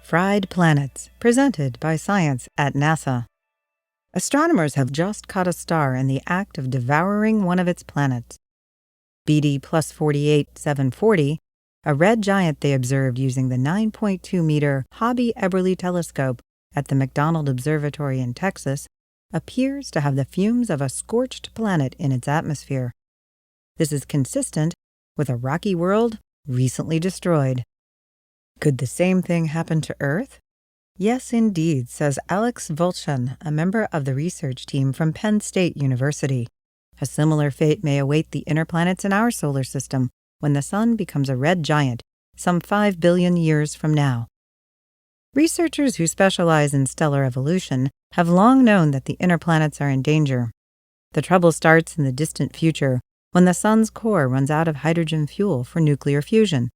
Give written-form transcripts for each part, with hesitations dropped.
Fried Planets, presented by Science at NASA. Astronomers have just caught a star in the act of devouring one of its planets. BD plus 48740, a red giant they observed using the 9.2-meter Hobby-Eberly Telescope at the McDonald Observatory in Texas, appears to have the fumes of a scorched planet in its atmosphere. This is consistent with a rocky world recently destroyed. Could the same thing happen to Earth? Yes, indeed, says Alex Volchan, a member of the research team from Penn State University. A similar fate may await the inner planets in our solar system when the Sun becomes a red giant some 5 billion years from now. Researchers who specialize in stellar evolution have long known that the inner planets are in danger. The trouble starts in the distant future when the Sun's core runs out of hydrogen fuel for nuclear fusion.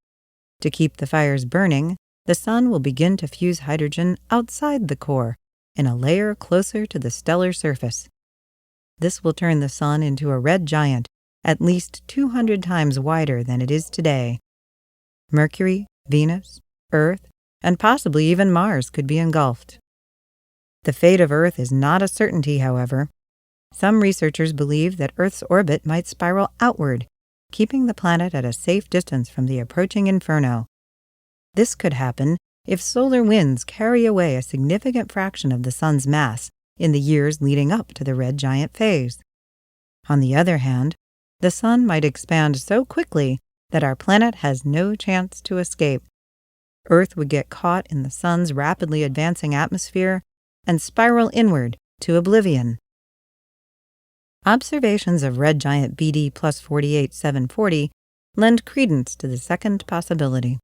To keep the fires burning, the Sun will begin to fuse hydrogen outside the core, in a layer closer to the stellar surface. This will turn the Sun into a red giant at least 200 times wider than it is today. Mercury, Venus, Earth, and possibly even Mars could be engulfed. The fate of Earth is not a certainty, however. Some researchers believe that Earth's orbit might spiral outward, keeping the planet at a safe distance from the approaching inferno. This could happen if solar winds carry away a significant fraction of the Sun's mass in the years leading up to the red giant phase. On the other hand, the Sun might expand so quickly that our planet has no chance to escape. Earth would get caught in the Sun's rapidly advancing atmosphere and spiral inward to oblivion. Observations of red giant BD plus 48740 lend credence to the second possibility.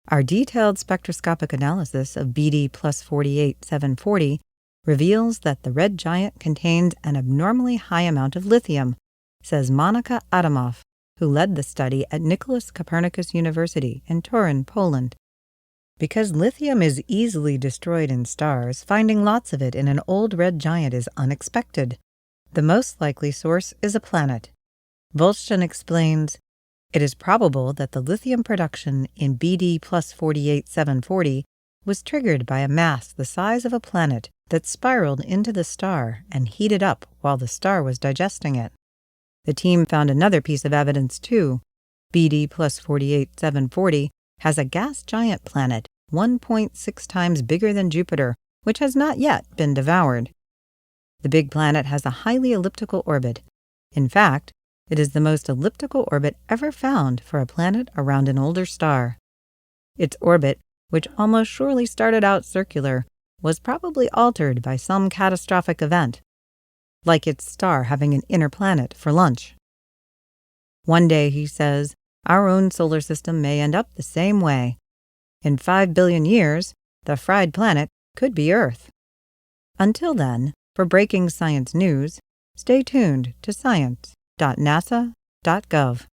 Our detailed spectroscopic analysis of BD plus 48740 reveals that the red giant contains an abnormally high amount of lithium, says Monika Adamoff, who led the study at Nicholas Copernicus University in Torun, Poland. Because lithium is easily destroyed in stars, finding lots of it in an old red giant is unexpected. The most likely source is a planet. Volchan explains, "It is probable that the lithium production in BD plus 48740 was triggered by a mass the size of a planet that spiraled into the star and heated up while the star was digesting it." The team found another piece of evidence too. BD plus 48740 has a gas giant planet 1.6 times bigger than Jupiter, which has not yet been devoured. The big planet has a highly elliptical orbit. In fact, it is the most elliptical orbit ever found for a planet around an older star. Its orbit, which almost surely started out circular, was probably altered by some catastrophic event, like its star having an inner planet for lunch. One day, he says, our own solar system may end up the same way. In 5 billion years, the fried planet could be Earth. Until then, for breaking science news, stay tuned to science.nasa.gov.